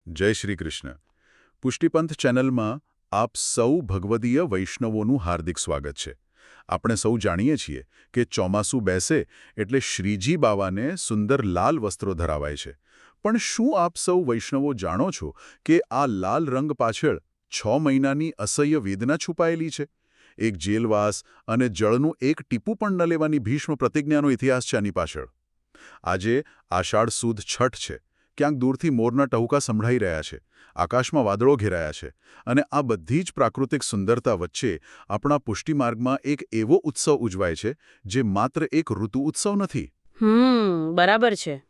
જય શ્રી કૃષ્ણ. પુષ્ટિપંથ ચેનલમાં આપ સૌ ભગવદીય વૈષ્ણવોનું હાર્દિક સ્વાગત છે. આપણે સૌ જાણીએ છીએ કે ચોમાસું બેસે એટલે શ્રીજી બાવાને સુંદર લાલ વસ્ત્રો ધરાવાય છે. પણ શું આપ સૌ વૈષ્ણવો જાણો છો કે આ લાલ રંગ પાછળ 6 મહિનાની અસહ્ય વેદના છુપાયેલી છે? એક જેલવાસ અને જળનું એક ટીપું પણ ન લેવાની ભીષ્મ પ્રતિજ્ઞાનો ઇતિહાસ છે આની પાછળ. આજે આષાઢ સુદ છઠ છે. ક્યાંક દૂરથી મોરના ટહુકા સંભળાઈ રહ્યા છે, આકાશમાં વાદળો ઘેરાયા છે, અને આ બધી જ પ્રાકૃતિક સુંદરતા વચ્ચે આપણા પુષ્ટિમાર્ગમાં એક એવો ઉત્સવ ઉજવાય છે જે માત્ર એક ઋતુ ઉત્સવ નથી. બરાબર છે.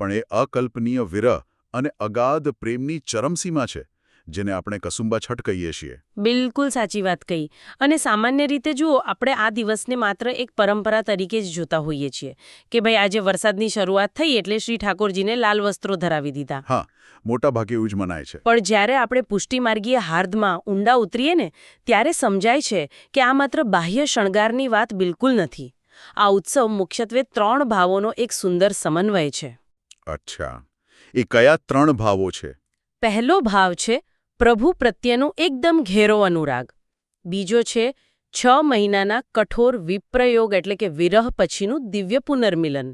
પણ એ અકલ્પનીય વિરહ અને અગાધ પ્રેમની ચરમસીમા છે, જેને આપણે કસુંબા છઠ કહીએ છીએ. બિલકુલ સાચી વાત કહી. અને સામાન્ય રીતે જુઓ, આપણે આ દિવસને માત્ર એક પરંપરા તરીકે જ જોતા હોઈએ છીએ કે ભાઈ આજે વરસાદની શરૂઆત થઈ એટલે શ્રી ઠાકોરજીને લાલ વસ્ત્રો ધરાવી દીધા. હા, મોટા ભાગે એવું જ મનાય છે. પણ જ્યારે આપણે પુષ્ટિમાર્ગીય હાર્દમાં ઊંડા ઉતરીએ ને, ત્યારે સમજાય છે કે આ માત્ર બાહ્ય શણગારની વાત બિલકુલ નથી. આ ઉત્સવ મુખ્યત્વે 3 ભાવોનો એક સુંદર સમન્વય છે. અચ્છા, એ કયા 3 ભાવો છે? પહેલો ભાવ છે પ્રભુ પ્રત્યેનો એકદમ ઘેરો અનુરાગ. બીજો છે 6 મહિનાના કઠોર વિપ્રયોગ એટલે કે વિરહ પછીનું દિવ્ય પુનર્મિલન.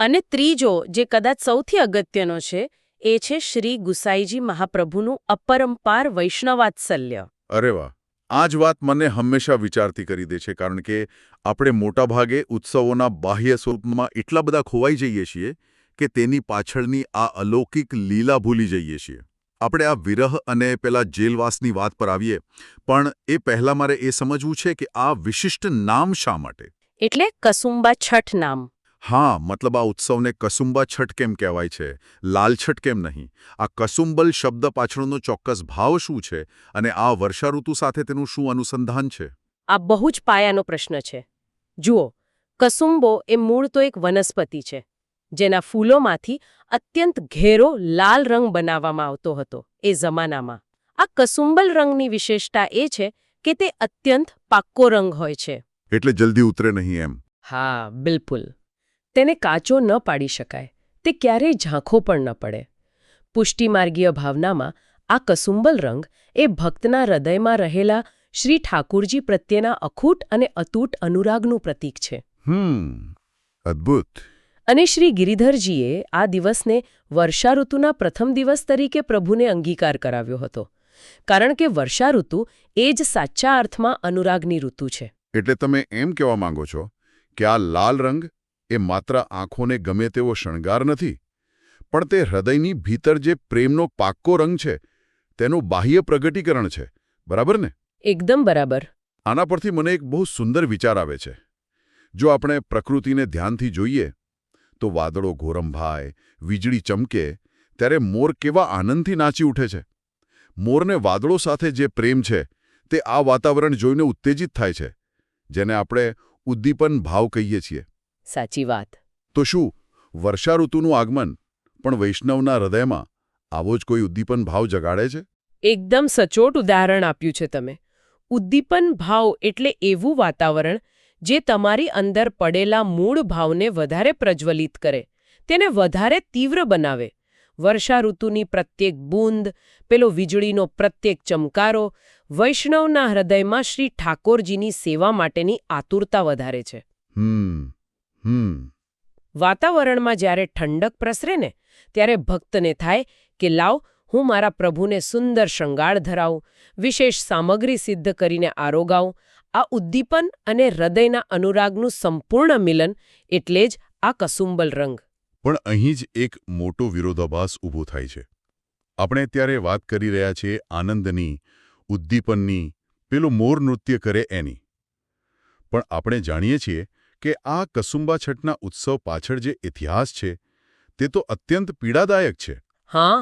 અને ત્રીજો, જે કદાચ સૌથી અગત્યનો છે, એ છે શ્રી ગુસાઈજી મહાપ્રભુનું અપરંપાર વૈષ્ણવાત્સલ્ય. અરે વાહ! આ જ વાત મને હંમેશા વિચારતી કરી દે છે, કારણ કે આપણે મોટાભાગે ઉત્સવોના બાહ્ય સ્વરૂપમાં એટલા બધા ખોવાઈ જઈએ છીએ કે તેની પાછળની આ અલૌકિક લીલા ભૂલી જઈએ છીએ. આપણે આ વિરહ અને પેલા જેલવાસની વાત પર આવીએ, પણ એ પહેલાં મારે એ સમજવું છે કે આ વિશિષ્ટ નામ શા માટે? એટલે કસુંબા છઠ નામ. હા, મતલબ આ ઉત્સવને કસુંબા છઠ કેમ કહેવાય છે, લાલછઠ કેમ નહીં? આ કસુંબલ શબ્દ પાછળનો ચોક્કસ ભાવ શું છે, અને આ વર્ષાઋતુ સાથે તેનું શું અનુસંધાન છે? આ બહુ જ પાયાનો પ્રશ્ન છે. જુઓ, કસુંબો એ મૂળ તો એક વનસ્પતિ છે જેના ફૂલોમાંથી અત્યંત ઘેરો લાલ રંગ બનાવવામાં આવતો હતો એ જમાનામાં. આ કસુંબલ રંગની વિશેષતા એ છે કે તે અત્યંત પાક્કો રંગ હોય છે. એટલે જલ્દી ઉતરે નહીં એમ? હા, બિલકુલ. તેને કાચો ન પાડી શકાય, તે ક્યારેય ઝાંખો પણ ન પડે. પુષ્ટિમાર્ગીય ભાવનામાં આ કસુંબલ રંગ એ ભક્તના હૃદયમાં રહેલા શ્રી ઠાકુરજી પ્રત્યેના અખૂટ અને અતૂટ અનુરાગનું પ્રતીક છે. અદ્ભુત. અને શ્રી ગિરિધરજીએ આ દિવસને વર્ષાઋતુના પ્રથમ દિવસ તરીકે પ્રભુને અંગીકાર કરાવ્યો હતો, કારણ કે વર્ષાઋતુ એ જ સાચા અર્થમાં અનુરાગની ઋતુ છે. એટલે તમે એમ કહેવા માંગો છો કે આ લાલ રંગ એ માત્ર આંખોને ગમે તેવો શણગાર નથી, પણ તે હૃદયની ભીતર જે પ્રેમનો પાક્કો રંગ છે તેનું બાહ્ય પ્રગટીકરણ છે, બરાબર ને? એકદમ બરાબર. આના પરથી મને એક બહુ સુંદર વિચાર આવે છે. જો આપણે પ્રકૃતિને ધ્યાનથી જોઈએ તો વાદળો ઘોરંભાય, વીજળી ચમકે ત્યારે મોર કેવા આનંદથી નાચી ઉઠે છે. મોરને વાદળો સાથે જે પ્રેમ છે તે આ વાતાવરણ જોઈને ઉત્તેજિત થાય છે, જેને આપણે ઉદ્દીપન ભાવ કહીએ છીએ. સાચી વાત. તો શું વર્ષાઋતુનું આગમન પણ વૈષ્ણવના હૃદયમાં આવો જ કોઈ ઉદ્દીપન ભાવ જગાડે છે? એકદમ સચોટ ઉદાહરણ આપ્યું છે તમે. ઉદ્દીપન ભાવ એટલે એવું વાતાવરણ જે તમારી અંદર પડેલા મૂળ ભાવને વધારે પ્રજ્વલિત કરે, તેને વધારે તીવ્ર બનાવે. વર્ષાઋતુની પ્રત્યેક બૂંદ, પેલો વીજળીનો પ્રત્યેક ચમકારો વૈષ્ણવના હૃદયમાં શ્રી ઠાકોરજીની સેવા માટેની આતુરતા વધારે છે. વાતાવરણમાં જ્યારે ઠંડક પ્રસરે ને, ત્યારે ભક્તને થાય કે લાવ, હું મારા પ્રભુને સુંદર શૃંગાર ધરાવું, વિશેષ સામગ્રી સિદ્ધ કરીને આરોગાવું. આ ઉદ્દીપન અને હૃદયના અનુરાગનું સંપૂર્ણ મિલન એટલે જ આ કસુંબલ રંગ. પણ અહીં જ એક મોટો વિરોધાભાસ ઊભો થાય છે. આપણે ત્યારે વાત કરી રહ્યા છીએ આનંદની, ઉદ્દીપનની, પેલું મોર નૃત્ય કરે એની. પણ આપણે જાણીએ છીએ કે આ કસુંબા છઠના ઉત્સવ પાછળ જે ઇતિહાસ છે તે તો અત્યંત પીડાદાયક છે. હા,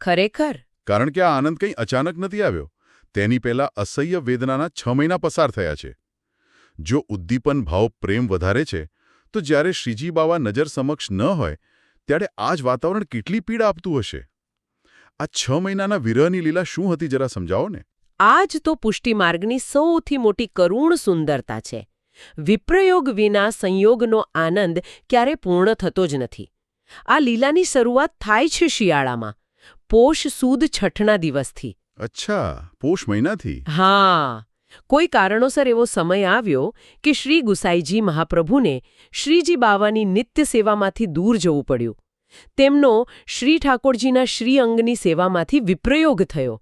ખરેખર. કારણ કે આ આનંદ કંઈ અચાનક નથી આવ્યો. તેની પહેલા અસહ્ય વેદનાના 6 મહિના પસાર થયા છે. જો ઉદ્દીપન ભાવ પ્રેમ વધારે છે, તો જ્યારે શ્રીજી બાવા નજર સમક્ષ ન હોય ત્યારે આ જ વાતાવરણ કેટલી પીડા આપતું હશે. આ 6 મહિનાના વિરહની લીલા શું હતી, જરા સમજાવો ને. આ જ તો પુષ્ટિમાર્ગની સૌથી મોટી કરુણ સુંદરતા છે. વિપ્રયોગ વિના સંયોગનો આનંદ ક્યારે પૂર્ણ થતો જ નથી. આ લીલાની શરૂઆત થાય છે શિયાળામાં, પોષ સુદ છઠના દિવસથી. અચ્છા, પોષ મહિનાથી. હા, કોઈ કારણોસર એવો સમય આવ્યો કે શ્રી ગુસાઈજી મહાપ્રભુને શ્રીજી બાવાની નિત્ય સેવામાંથી દૂર જવું પડ્યું. તેમનો શ્રી ઠાકોરજીના શ્રી અંગની સેવામાંથી વિપ્રયોગ થયો.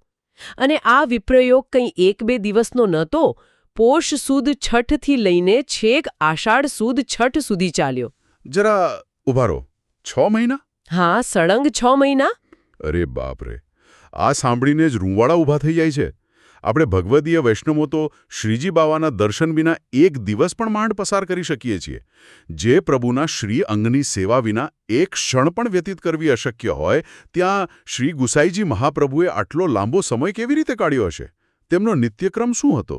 અને આ વિપ્રયોગ કંઈ 1-2 દિવસનો નહોતો, પોષ સુદ છઠથી લઈને છેક આષાઢ સુદ છઠ સુધી ચાલ્યો. જરા ઊભા રહો, 6 મહિના? હા, સળંગ 6 મહિના. અરે બાપરે, આ સાંભળીને જ રૂંવાડા ઊભા થઈ જાય છે. આપણે ભગવદીય વૈષ્ણવો તો શ્રીજી બાવાના દર્શન વિના એક દિવસ પણ માંડ પસાર કરી શકીએ છીએ. જે પ્રભુના શ્રી અંગની સેવા વિના એક ક્ષણ પણ વ્યતીત કરવી અશક્ય હોય, ત્યાં શ્રી ગુસાઈજી મહાપ્રભુએ આટલો લાંબો સમય કેવી રીતે કાઢ્યો હશે? તેમનો નિત્યક્રમ શું હતો?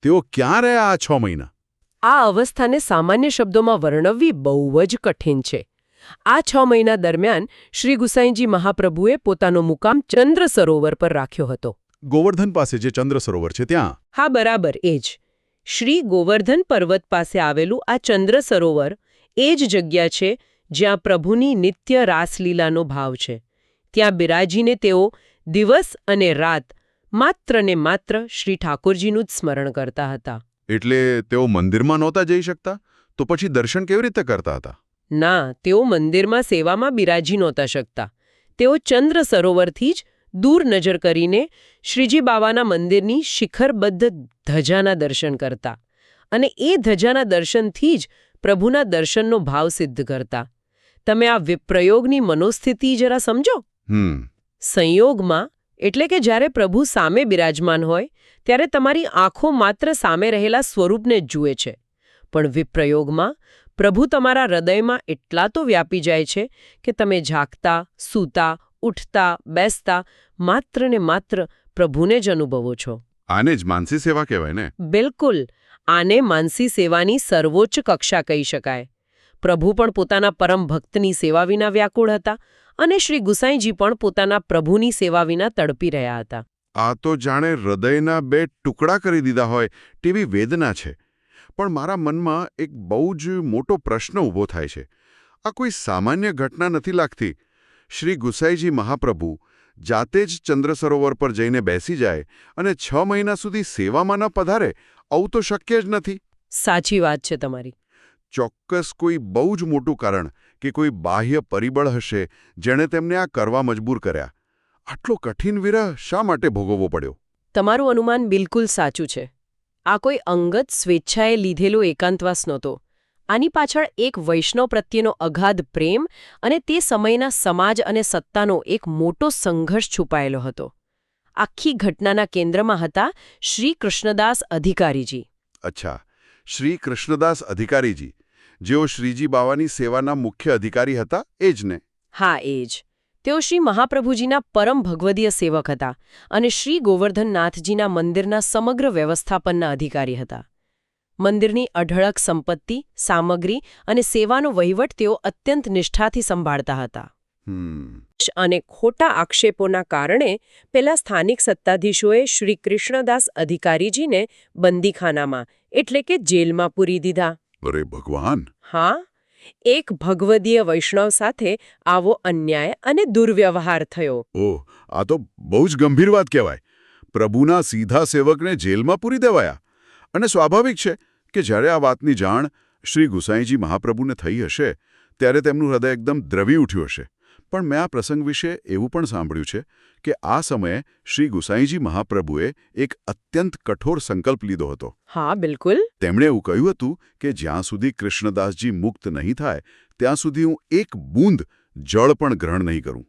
તેઓ ક્યાં રહ્યા આ 6 મહિના? આ અવસ્થાને સામાન્ય શબ્દોમાં વર્ણવવી બહુ જ કઠિન છે. આ 6 મહિના દરમિયાન શ્રી ગુસાઈજી મહાપ્રભુએ પોતાનો મુકામ ચંદ્ર સરોવર પર રાખ્યો હતો. ગોવર્ધન પાસે જે ચંદ્ર સરોવર છે ત્યાં? હા, બરાબર, એ જ. શ્રી ગોવર્ધન પર્વત પાસે આવેલું આ ચંદ્ર સરોવર એ જ જગ્યા છે જ્યાં પ્રભુની નિત્ય રાસલીલાનો ભાવ છે. ત્યાં બિરાજીને તેઓ દિવસ અને રાત માત્ર ને માત્ર શ્રી ઠાકોરજીનું જ સ્મરણ કરતા હતા. એટલે તેઓ મંદિરમાં નહોતા જઈ શકતા? તો પછી દર્શન કેવી રીતે કરતા હતા? ના, તેઓ મંદિરમાં સેવામાં બિરાજી નહોતા શકતા. તેઓ ચંદ્ર સરોવરથી જ દૂર નજર કરીને શ્રીજી બાવાના મંદિરની શિખરબદ્ધ ધજાના દર્શન કરતા અને એ ધજાના દર્શનથી જ પ્રભુના દર્શનનો ભાવ સિદ્ધ કરતા. તમે આ વિપ્રયોગની મનોસ્થિતિ જરા સમજો. સંયોગમાં એટલે કે જ્યારે પ્રભુ સામે બિરાજમાન હોય ત્યારે તમારી આંખો માત્ર સામે રહેલા સ્વરૂપને જ જુએ છે. પણ વિપ્રયોગમાં પ્રભુ તમારા હૃદયમાં એટલા તો વ્યાપી જાય છે કે તમે જાગતા, સૂતા, ઉઠતા, બેસતા માત્ર ને માત્ર પ્રભુને જ અનુભવો છો. આને જ માનસી સેવા કહેવાય ને? બિલકુલ, આને માનસી સેવાની સર્વોચ્ચ કક્ષા કહી શકાય. પ્રભુ પણ પોતાના પરમ ભક્તની સેવા વિના વ્યાકુળ હતા અને શ્રી ગુસાઈજી પણ પોતાના પ્રભુની સેવા વિના તડપી રહ્યા હતા. આ તો જાણે હૃદયના 2 ટુકડા કરી દીધા હોય તેવી વેદના છે. પણ મારા મનમાં એક બહુ જ મોટો પ્રશ્ન ઊભો થાય છે. આ કોઈ સામાન્ય ઘટના નથી લાગતી. શ્રી ગુસાઈજી મહાપ્રભુ જાતે જ ચંદ્ર સરોવર પર જઈને બેસી જાય અને 6 મહિના સુધી સેવામાં ન પધારે, આવું તો શક્ય જ નથી. સાચી વાત છે તમારી. ચોક્કસ કોઈ બહુ જ મોટું કારણ કે કોઈ બાહ્ય પરિબળ હશે જેણે તેમને આ કરવા મજબૂર કર્યા. આટલો કઠિન વિરહ શા માટે ભોગવવો પડ્યો? તમારું અનુમાન બિલકુલ સાચું છે. આ કોઈ અંગત સ્વેચ્છાએ લીધેલો એકાંતવાસ નહોતો. આની પાછળ એક વૈષ્ણવ પ્રત્યેનો અગાધ પ્રેમ અને તે સમયના સમાજ અને સત્તાનો એક મોટો સંઘર્ષ છુપાયેલો હતો. આખી ઘટનાના કેન્દ્રમાં હતા શ્રી કૃષ્ણદાસ અધિકારીજી. અચ્છા, શ્રી કૃષ્ણદાસ અધિકારીજી, જેઓ શ્રીજી બાવાની સેવાના મુખ્ય અધિકારી હતા, એ જ ને? હા, એ જ. તેઓ શ્રી મહાપ્રભુજીના પરમ ભગવદીય સેવક હતા અને શ્રી ગોવર્ધનનાથજીના મંદિરના સમગ્ર વ્યવસ્થાપનના અધિકારી હતા. મંદિરની અઢળક સંપત્તિ, સામગ્રી અને સેવાનો વહીવટ તેઓ અત્યંત નિષ્ઠાથી સંભાળતા હતા. અને ખોટા આક્ષેપોના કારણે પેલા સ્થાનિક સત્તાધીશોએ શ્રી કૃષ્ણદાસ અધિકારીજીને બંદીખાનામાં એટલે કે જેલમાં પૂરી દીધા. અરે ભગવાન! હા, એક ભગવદીય વૈષ્ણવ સાથે આવો અન્યાય અને દુર્વ્યવહાર થયો. ઓહ, આ તો બહુ જ ગંભીર વાત કહેવાય. પ્રભુના સીધા સેવકને જેલમાં પૂરી દેવાયા. અને સ્વાભાવિક છે કે જ્યારે આ વાતની જાણ શ્રી ગુસાઈજી મહાપ્રભુને થઈ હશે ત્યારે તેમનું હૃદય એકદમ દ્રવી ઉઠ્યું હશે. પણ મેં આ પ્રસંગ વિશે એવું પણ સાંભળ્યું છે કે આ સમયે શ્રી ગુસાઈજી મહાપ્રભુએ એક અત્યંત કઠોર સંકલ્પ લીધો હતો. હા, બિલકુલ. તેમણે એવું કહ્યું હતું કે જ્યાં સુધી કૃષ્ણદાસજી મુક્ત નહીં થાય ત્યાં સુધી હું એક બૂંદ જળ પણ ગ્રહણ નહીં કરું.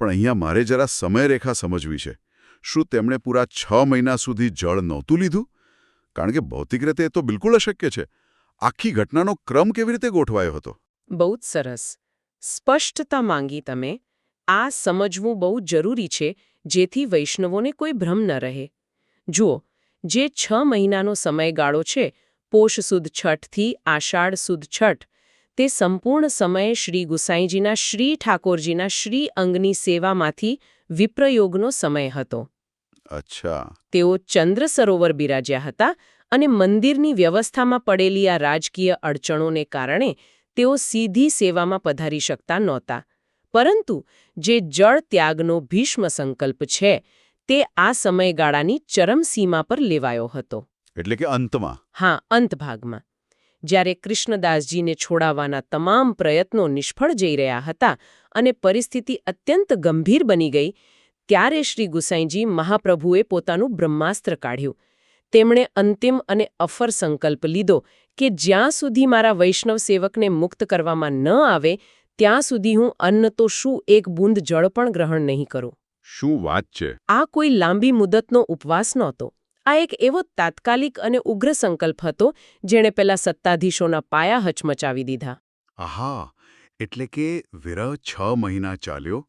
પણ અહીંયા મારે જરા સમયરેખા સમજવી છે. શું તેમણે પૂરા 6 મહિના સુધી જળ નહોતું લીધું? કારણ કે ભૌતિક રીતે એ તો બિલકુલ અશક્ય છે. આખી ઘટનાનો ક્રમ કેવી રીતે ગોઠવાયો હતો? બહુ જ સરસ સ્પષ્ટતા માંગી તમે. આ સમજવું બહુ જરૂરી છે જેથી વૈષ્ણવોને કોઈ ભ્રમ ન રહે. જુઓ, જે 6 મહિનાનો સમયગાળો છે, પોષ સુદ છઠથી આષાઢ સુદ છઠ, તે સંપૂર્ણ સમયે શ્રી ગુસાઈજીના શ્રી ઠાકોરજીના શ્રી અંગની સેવામાંથી વિપ્રયોગનો સમય હતો. અચ્છા. તેઓ ચંદ્ર સરોવર બિરાજ્યા હતા અને મંદિરની વ્યવસ્થામાં પડેલી આ રાજકીય અડચણોને કારણે તેઓ સીધી સેવામાં પધારી શકતા નહોતા. પરંતુ જે જળ ત્યાગનો ભીષ્મ સંકલ્પ છે તે આ સમયગાળાની ચરમસીમા પર લેવાયો હતો. એટલે કે અંતમાં. હા, અંતભાગમાં. જ્યારે કૃષ્ણદાસજીને છોડાવવાના તમામ પ્રયત્નો નિષ્ફળ જઈ રહ્યા હતા અને પરિસ્થિતિ અત્યંત ગંભીર બની ગઈ, ત્યારે શ્રી ગુસાઈજી મહાપ્રભુએ પોતાનું બ્રહ્માસ્ત્ર કાઢ્યું. તેમણે અંતિમ અને અફર સંકલ્પ લીધો કે જ્યાં સુધી મારા વૈષ્ણવ સેવકને મુક્ત કરવામાં ન આવે ત્યાં સુધી હું અન્ન તો શું એક બૂંદ જળ પણ ગ્રહણ નહીં કરું. શું વાત છે! આ કોઈ લાંબી મુદતનો ઉપવાસ નહોતો. આ એક એવો તાત્કાલિક અને ઉગ્ર સંકલ્પ હતો જેણે પેલા સત્તાધીશોના પાયા હચમચાવી દીધા. આહા, એટલે કે વિરહ 6 મહિના ચાલ્યો,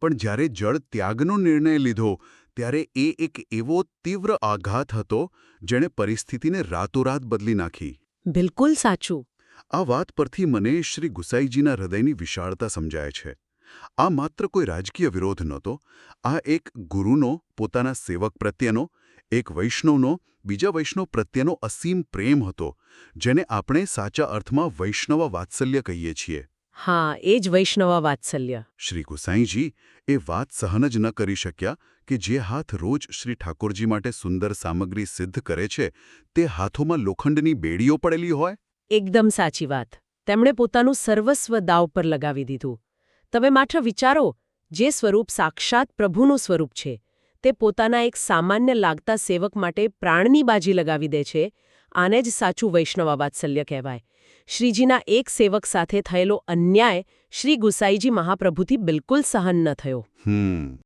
પણ જ્યારે જળ ત્યાગનો નિર્ણય લીધો ત્યારે એ એક એવો તીવ્ર આઘાત હતો જેણે પરિસ્થિતિને રાતોરાત બદલી નાખી. બિલકુલ સાચું. આ વાત પરથી મને શ્રી ગુસાઈજીના હૃદયની વિશાળતા સમજાય છે. આ માત્ર કોઈ રાજકીય વિરોધ નહોતો. આ એક ગુરુનો પોતાના સેવક પ્રત્યેનો, એક વૈષ્ણવનો બીજા વૈષ્ણવ પ્રત્યેનો અસીમ પ્રેમ હતો, જેને આપણે સાચા અર્થમાં વૈષ્ણવ વાત્સલ્ય કહીએ છીએ. હા, એ જ વૈષ્ણવ વાત્સલ્ય. શ્રી ગુસાઈજી એ વાત સહન જ ન કરી શક્યા કે જે હાથ રોજ શ્રી ઠાકોરજી માટે સુંદર સામગ્રી સિદ્ધ કરે છે તે હાથોમાં લોખંડની બેડીઓ પડેલી હોય. એકદમ સાચી વાત. તેમણે પોતાનું સર્વસ્વ દાવ પર લગાવી દીધું. તમે માત્ર વિચારો, જે સ્વરૂપ સાક્ષાત પ્રભુનું સ્વરૂપ છે તે પોતાના એક સામાન્ય લાગતા સેવક માટે પ્રાણની બાજી લગાવી દે છે. આને જ સાચું વૈષ્ણવ વાત્સલ્ય કહેવાય. શ્રીજીના એક સેવક સાથે થયેલો અન્યાય શ્રી ગુસાઈજી મહાપ્રભુથી બિલકુલ સહન ન થયો.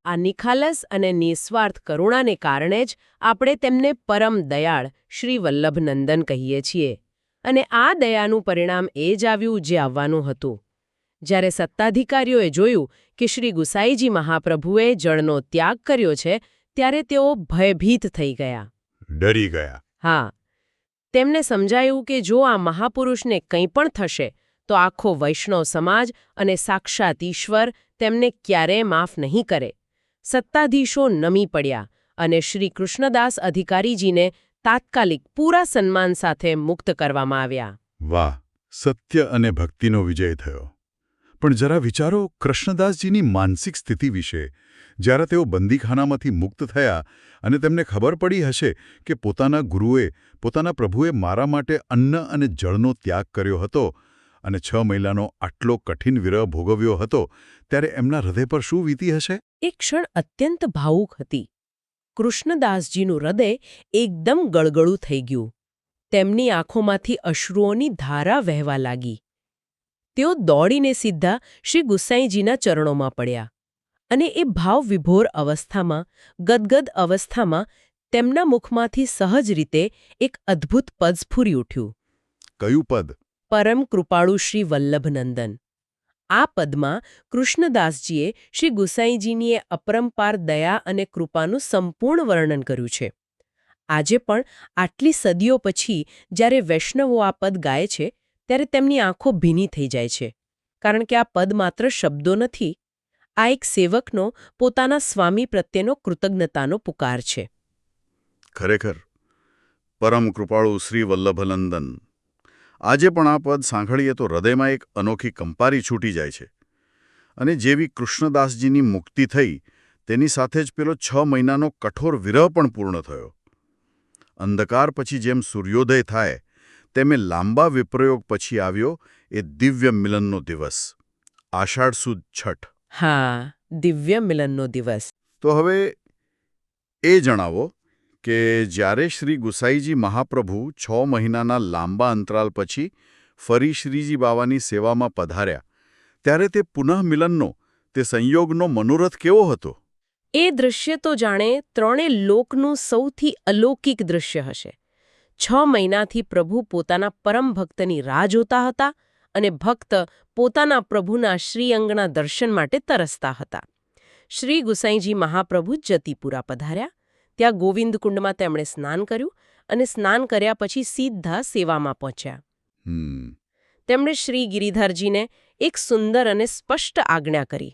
આ નિખાલસ અને નિસ્વાર્થ કરુણાને કારણે જ આપણે તેમને પરમ દયાળ શ્રી વલ્લભનંદન કહીએ છીએ. અને આ દયાનું પરિણામ એ જ આવ્યું જે આવવાનું હતું. જ્યારે સત્તાધિકારીઓએ જોયું કે શ્રી ગુસાઈજી મહાપ્રભુએ જળનો ત્યાગ કર્યો છે ત્યારે તેઓ ભયભીત થઈ ગયા. ડરી ગયા. હા. તેમને સમજાયું કે જો આ મહાપુરુષને કંઈ પણ થશે તો આખો વૈષ્ણવ સમાજ અને સાક્ષાત ઈશ્વર તેમને ક્યારેય માફ નહીં કરે. સત્તાધીશો નમી પડ્યા અને શ્રી કૃષ્ણદાસ અધિકારીજીને તાત્કાલિક પૂરા સન્માન સાથે મુક્ત કરવામાં આવ્યા. વાહ! સત્ય અને ભક્તિનો વિજય થયો. પણ જરા વિચારો કૃષ્ણદાસજીની માનસિક સ્થિતિ વિશે. જ્યારે તેઓ બંદીખાનામાંથી મુક્ત થયા અને તેમને ખબર પડી હશે કે પોતાના ગુરુએ, પોતાના પ્રભુએ મારા માટે અન્ન અને જળનો ત્યાગ કર્યો હતો અને 6 મહિનાનો આટલો કઠિન વિરહ ભોગવ્યો હતો, ત્યારે એમના હૃદય પર શું વીતી હશે? એક ક્ષણ અત્યંત ભાવુક હતી. કૃષ્ણદાસજીનું હૃદય એકદમ ગળગળું થઈ ગયું. તેમની આંખોમાંથી અશ્રુઓની ધારા વહેવા લાગી. તેઓ દોડીને સીધા શ્રી ગુસાઈજીના ચરણોમાં પડ્યા અને એ ભાવવિભોર અવસ્થામાં, ગદગદ અવસ્થામાં તેમના મુખમાંથી સહજ રીતે એક અદ્ભુત પદ સ્ફુરી ઉઠ્યું. કયું પદ? પરમ કૃપાળુ શ્રી વલ્લભનંદન. આ પદમાં કૃષ્ણદાસજીએ શ્રી ગુસાઈજીની એ અપરંપાર દયા અને કૃપાનું સંપૂર્ણ વર્ણન કર્યું છે. આજે પણ આટલી સદીઓ પછી જ્યારે વૈષ્ણવો આ પદ ગાય છે ત્યારે તેમની આંખો ભીની થઈ જાય છે. કારણ કે આ પદ માત્ર શબ્દો નથી, આ એક સેવકનો પોતાના સ્વામી પ્રત્યેનો કૃતજ્ઞતાનો પુકાર છે. ખરેખર, પરમ કૃપાળુ શ્રી વલ્લભનંદન. આજે પણ આ પદ સાંભળીએ તો હૃદયમાં એક અનોખી કંપારી છૂટી જાય છે. અને જેવી કૃષ્ણદાસજીની મુક્તિ થઈ તેની સાથે જ પેલો 6 મહિનાનો કઠોર વિરહ પણ પૂર્ણ થયો. અંધકાર પછી જેમ સૂર્યોદય થાય તેમે લાંબા વિપ્રયોગ પછી આવ્યો એ દિવ્ય મિલનનો દિવસ, આષાઢ સુદ છઠ. હા, દિવ્ય મિલનનો દિવસ. તો હવે એ જણાવો કે જ્યારે શ્રી ગુસાઈજી મહાપ્રભુ 6 મહિનાના લાંબા અંતરાલ પછી ફરી શ્રીજી બાવાની સેવામાં પધાર્યા ત્યારે તે પુનઃ મિલનનો, તે સંયોગનો મનોરથ કેવો હતો? એ દૃશ્ય તો જાણે ત્રણે લોકનું સૌથી અલૌકિક દૃશ્ય હશે. 6 મહિનાથી પ્રભુ પોતાના પરમ ભક્તની રાહ જોતા હતા અને ભક્ત પોતાના પ્રભુના શ્રીઅંગના દર્શન માટે તરસતા હતા. શ્રી ગુસાઈજી મહાપ્રભુ જતીપુરા પધાર્યા. ત્યાં ગોવિંદકુંડમાં તેમણે સ્નાન કર્યું અને સ્નાન કર્યા પછી સીધા સેવામાં પહોંચ્યા. તેમણે શ્રી ગિરિધરજીને એક સુંદર અને સ્પષ્ટ આજ્ઞા કરી.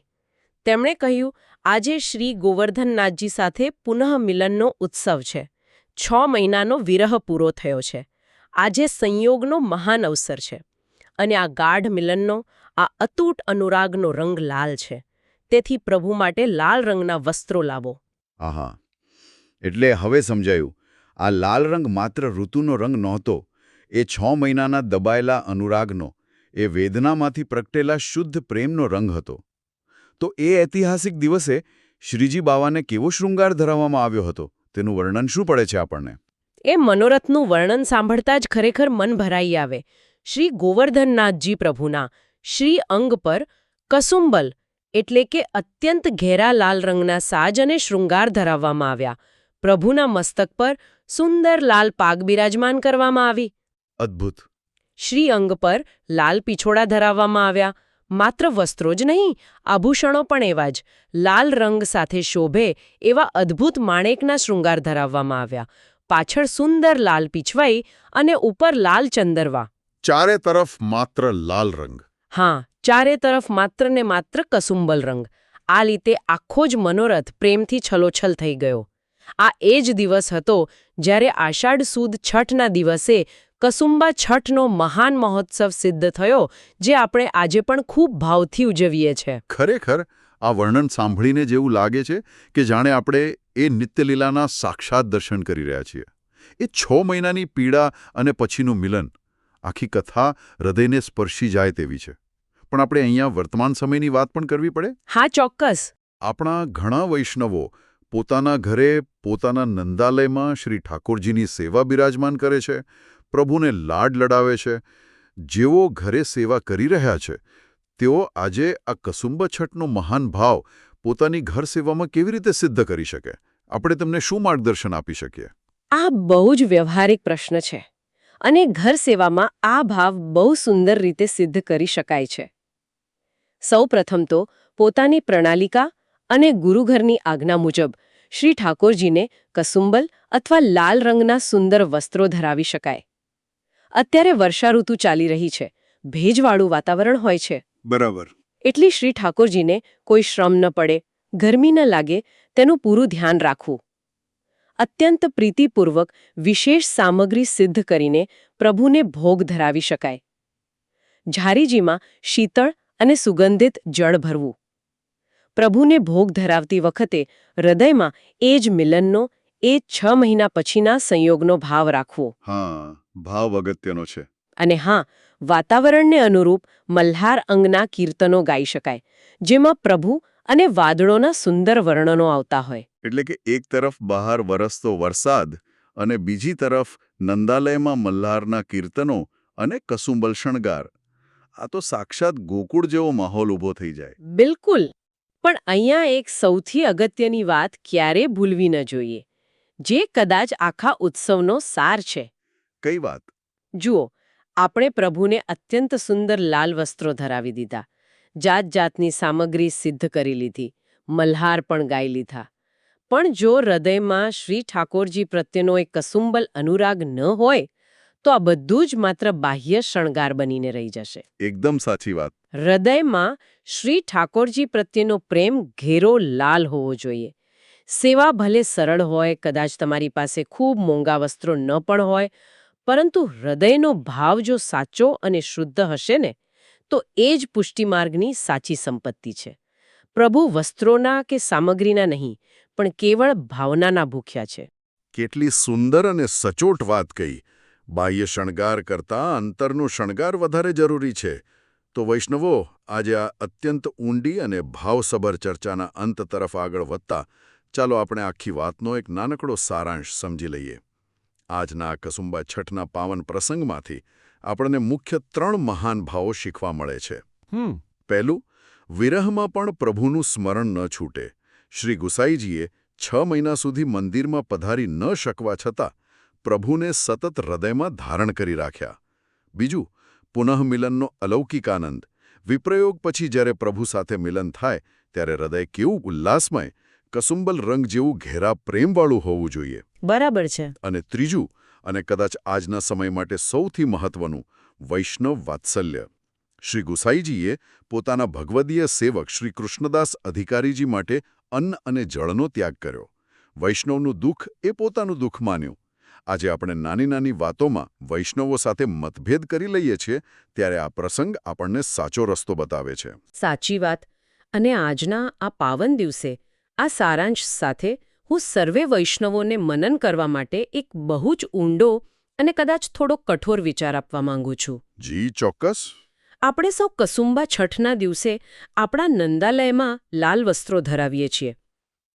તેમણે કહ્યું, આજે શ્રી ગોવર્ધનનાથજી સાથે પુનઃ મિલનનો ઉત્સવ છે. 6 મહિનાનો વિરહ પૂરો થયો છે. આજે સંયોગનો મહાન અવસર છે અને આ ગાઢ મિલનનો, આ અતૂટ અનુરાગનો રંગ લાલ છે. તેથી પ્રભુ માટે લાલ રંગના વસ્ત્રો લાવો. આહા, એટલે હવે સમજાયું. આ લાલ રંગ માત્ર ઋતુનો રંગ નહોતો, એ 6 મહિનાના દબાયેલા અનુરાગનો, એ વેદનામાંથી પ્રગટેલા શુદ્ધ પ્રેમનો રંગ હતો. તો એ ઐતિહાસિક દિવસે શ્રીજી બાવાને કેવો શૃંગાર ધરાવવામાં આવ્યો હતો, તેનું વર્ણન શું પડે છે આપણને? એ મનોરથનું વર્ણન સાંભળતા જ ખરેખર મન ભરાઈ આવે. શ્રી ગોવર્ધનનાથજી પ્રભુના શ્રી અંગ પર કસુંબલ એટલે કે અત્યંત ઘેરા લાલ રંગના સાજ અને શૃંગાર ધરાવવામાં આવ્યા. પ્રભુના મસ્તક પર સુંદર લાલ પાગ બિરાજમાન કરવામાં આવી. અદ્ભુત. શ્રી અંગ પર લાલ પીછોડા ધરાવવામાં આવ્યા. માત્ર વસ્ત્રો જ નહીં, આભૂષણો પણ એવા જ લાલ રંગ સાથે શોભે એવા અદ્ભુત માણેકના શૃંગાર ધરાવવામાં આવ્યા. પાછળ સુંદર લાલ પીછવાઈ અને ઉપર લાલ ચંદરવા. ચારે તરફ માત્ર લાલ રંગ. હા, ચારે તરફ માત્ર ને માત્ર કસુંબલ રંગ. આ રીતે આખો જ મનોરથ પ્રેમથી છલોછલ થઈ ગયો. આ એ જ દિવસ હતો જ્યારે આષાઢ સુદ છઠના દિવસે કસુંબા છઠનો મહાન મહોત્સવ સિદ્ધ થયો, જે આપણે આજે પણ ખૂબ ભાવથી ઉજવીએ છીએ. ખરેખર આ વર્ણન સાંભળીને જેવું લાગે છે કે જાણે આપણે એ નિત્યલીલાના સાક્ષાત દર્શન કરી રહ્યા છીએ. એ 6 મહિનાની પીડા અને પછીનું મિલન, આખી કથા હૃદયને સ્પર્શી જાય તેવી છે. પણ આપણે અહીંયા વર્તમાન સમયની વાત પણ કરવી પડે. હા, ચોક્કસ. આપણા ઘણા વૈષ્ણવો પોતાના ઘરે, પોતાના નંદાલયમાં શ્રી ઠાકોરજીની સેવા બિરાજમાન કરે છે, પ્રભુને લાડ લડાવે છે. જેઓ ઘરે સેવા કરી રહ્યા છે, તેઓ આજે આ કસુંબા છઠનો મહાન ભાવ પોતાની ઘર સેવામાં કેવી રીતે સિદ્ધ કરી શકે? આપણે તેમને શું માર્ગદર્શન આપી શકીએ? આ બહુ જ વ્યવહારિક પ્રશ્ન છે અને ઘર સેવામાં આ ભાવ બહુ સુંદર રીતે સિદ્ધ કરી શકાય છે. સૌપ્રથમ તો પોતાની પ્રણાલિકા અને ગુરુઘરની આજ્ઞા મુજબ શ્રી ઠાકોરજીને કસુંબલ અથવા લાલ રંગના સુંદર વસ્ત્રો ધરાવી શકાય. અત્યારે વર્ષા ઋતુ ચાલી રહી છે, ભેજવાળું વાતાવરણ હોય છે. બરાબર. એટલે શ્રી ઠાકોરજીને કોઈ શ્રમ ન પડે, ગરમી ન લાગે તેનું પૂરું ધ્યાન રાખવું. અત્યંત પ્રીતિપૂર્વક વિશેષ સામગ્રી સિદ્ધ કરીને પ્રભુને ભોગ ધરાવી શકાય. ઝારીજીમાં શીતળ અને સુગંધિત જળ ભરવું. પ્રભુને ભોગ ધરાવતી વખતે હૃદયમાં એ જ મિલનનો, એ 6 મહિના પછીના સંયોગનો ભાવ રાખવો. હા, ભાવ અગત્યનો છે. અને હા, વાતાવરણને અનુરૂપ મલ્હાર અંગના કીર્તનો ગાઈ શકાય, જેમાં પ્રભુ અને વાદળોના સુંદર વર્ણનો આવતા હોય. એટલે કે એક તરફ બહાર વરસતો વરસાદ અને બીજી તરફ નંદાલયમાં મલ્હારના કીર્તનો અને કસુંબલ શણગાર. આ તો સાક્ષાત ગોકુળ જેવો માહોલ ઊભો થઈ જાય. બિલકુલ. પણ અહીંયા એક સૌથી અગત્યની વાત ક્યારેય ભૂલવી ન જોઈએ, જે કદાચ આખા ઉત્સવનો સાર છે. કઈ વાત? જુઓ, આપણે પ્રભુને અત્યંત સુંદર લાલ વસ્ત્રો ધરાવી દીધા, જાત જાતની સામગ્રી સિદ્ધ કરી લીધી, મલ્હાર પણ ગાઈ લીધા. પણ જો હૃદયમાં શ્રી ઠાકોરજી પ્રત્યેનો એક કસુંબલ અનુરાગ ન હોય, તો આ બધું જ માત્ર બાહ્ય શણગાર બનીને રહી જશે. એકદમ સાચી વાત. હૃદયમાં શ્રી ઠાકોરજી પ્રત્યેનો પ્રેમ ઘેરો લાલ હોવો જોઈએ. સેવા ભલે સરળ હોય, કદાચ તમારી પાસે ખૂબ મોંઘા વસ્ત્રો ન પણ હોય, પરંતુ હૃદયનો ભાવ જો સાચો અને શુદ્ધ હશે ને, તો એ જ પુષ્ટિમાર્ગની સાચી સંપત્તિ છે. પ્રભુ વસ્ત્રોના કે સામગ્રીના નહીં, પણ કેવળ ભાવનાના ભૂખ્યા છે. કેટલી સુંદર અને સચોટ વાત કહી. બાહ્ય શણગાર કરતાં અંતરનું શણગાર વધારે જરૂરી છે. તો વૈષ્ણવો, આજે આ અત્યંત ઊંડી અને ભાવસભર ચર્ચાના અંત તરફ આગળ વધતા ચાલો આપણે આખી વાતનો એક નાનકડો સારાંશ સમજી લઈએ. આજના આ કસુંબા છઠના પાવન પ્રસંગમાંથી આપણને મુખ્ય 3 મહાન ભાવો શીખવા મળે છે. પહેલું, વિરહમાં પણ પ્રભુનું સ્મરણ ન છૂટે. શ્રી ગુસાઈજીએ 6 મહિના સુધી મંદિરમાં પધારી ન શકવા છતાં પ્રભુને સતત હૃદયમાં ધારણ કરી રાખ્યા. બીજું, પુનઃમિલનનો અલૌકિક આનંદ. વિપ્રયોગ પછી જ્યારે પ્રભુ સાથે મિલન થાય ત્યારે હૃદય કેવું ઉલ્લાસમય, કસુંબલ રંગ જેવું ઘેરા પ્રેમવાળું હોવું જોઈએ. બરાબર છે. અને ત્રીજું, અને કદાચ આજના સમય માટે સૌથી મહત્વનું, વૈષ્ણવ વાત્સલ્ય. શ્રી ગુસાઈજીએ પોતાના ભગવદીય સેવક શ્રી કૃષ્ણદાસ અધિકારીજી માટે અન્ન અને જળનો ત્યાગ કર્યો. વૈષ્ણવનું દુઃખ એ પોતાનું દુઃખ માન્યું. આજે આપણે નાની નાની વાતોમાં વૈષ્ણવો સાથે મતભેદ કરી લઈએ છીએ, ત્યારે આ પ્રસંગ આપણને સાચો રસ્તો બતાવે છે. સાચી વાત. અને આજના આ પાવન દિવસે આ સારાંશ સાથે હું સર્વે વૈષ્ણવોને મનન કરવા માટે એક બહુ જ ઊંડો અને કદાચ થોડો કઠોર વિચાર આપવા માંગુ છું. જી ચોક્કસ. આપણે સૌ કસુંબા છઠના દિવસે આપણા નંદાલયમાં લાલ વસ્ત્રો ધરાવીએ છીએ.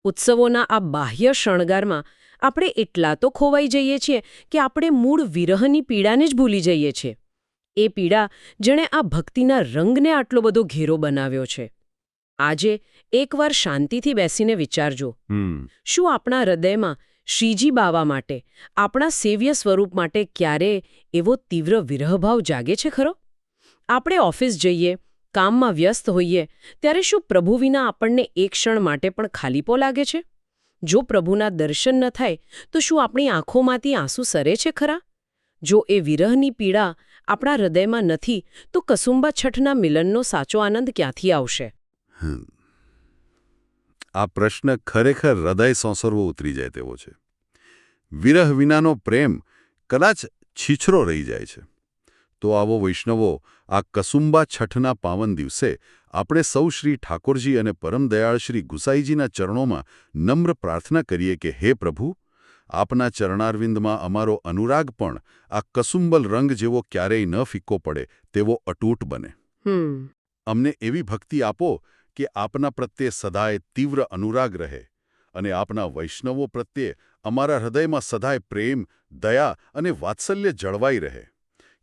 ઉત્સવોના આ બાહ્ય શણગારમાં આપણે એટલા તો ખોવાઈ જઈએ છીએ કે આપણે મૂળ વિરહની પીડાને જ ભૂલી જઈએ છીએ. એ પીડા જેણે આ ભક્તિના રંગને આટલો બધો ઘેરો બનાવ્યો છે. આજે એકવાર શાંતિથી બેસીને વિચારજો, શું આપણા હૃદયમાં શ્રીજી બાવા માટે, આપણા સેવ્ય સ્વરૂપ માટે ક્યારે એવો તીવ્ર વિરહભાવ જાગે છે ખરો? આપણે ઓફિસ જઈએ, કામમાં વ્યસ્ત હોઈએ, ત્યારે શું પ્રભુ વિના આપણને એક ક્ષણ માટે પણ ખાલીપો લાગે છે? જો પ્રભુના દર્શન ન થાય તો શું આપણી આંખોમાંથી આંસુ સરે છે ખરા? જો એ વિરહની પીડા આપણા હૃદયમાં નથી તો કસુંબા છઠના મિલનનો સાચો આનંદ ક્યાંથી આવશે? આ પ્રશ્ન ખરેખર હૃદય સંસરવો ઉતરી જાય તેવો છે. વિરહ વિનાનો પ્રેમ કદાચ છીછરો રહી જાય છે. તો આવો વૈષ્ણવો, આ કસુંબા છઠના પાવન દિવસે આપણે સૌ શ્રી ઠાકોરજી અને પરમદયાળ શ્રી ગુસાઈજીના ચરણોમાં નમ્ર પ્રાર્થના કરીએ કે હે પ્રભુ, આપના ચરણારવિંદમાં અમારો અનુરાગ પણ આ કસુંબલ રંગ જેવો ક્યારેય ન ફિક્કો પડે તેવો અતૂટ બને. અમને એવી ભક્તિ આપો કે આપના પ્રત્યે સદાય તીવ્ર અનુરાગ રહે અને આપના વૈષ્ણવો પ્રત્યે અમારા હૃદયમાં સદાય પ્રેમ, દયા અને વાત્સલ્ય જળવાઈ રહે.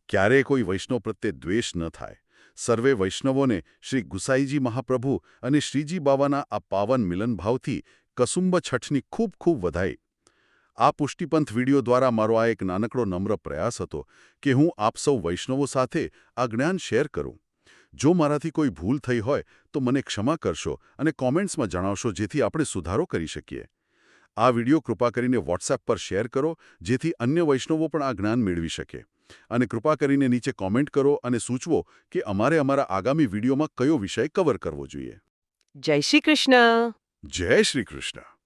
ક્યારેય કોઈ વૈષ્ણવ પ્રત્યે દ્વેષ ન થાય. સર્વે વૈષ્ણવોને શ્રી ગુસાઈજી મહાપ્રભુ અને શ્રીજી બાવાના આ પાવન મિલનભાવથી કસુંબ છઠની ખૂબ ખૂબ વધાઈ. આ પુષ્ટિપંથ વિડીયો દ્વારા મારો આ એક નાનકડો નમ્ર પ્રયાસ હતો કે હું આપ સૌ વૈષ્ણવો સાથે આ જ્ઞાન શેર કરું. જો મારાથી કોઈ ભૂલ થઈ હોય તો મને ક્ષમા કરશો અને કોમેન્ટ્સમાં જણાવશો, જેથી આપણે સુધારો કરી શકીએ. આ વિડીયો કૃપા કરીને વોટ્સએપ પર શેર કરો, જેથી અન્ય વૈષ્ણવો પણ આ જ્ઞાન મેળવી શકે. અને કૃપા કરીને નીચે કોમેન્ટ કરો અને સૂચવો કે અમારે અમારા આગામી વિડીયોમાં કયો વિષય કવર કરવો જોઈએ. જય શ્રી કૃષ્ણ. જય શ્રી કૃષ્ણ.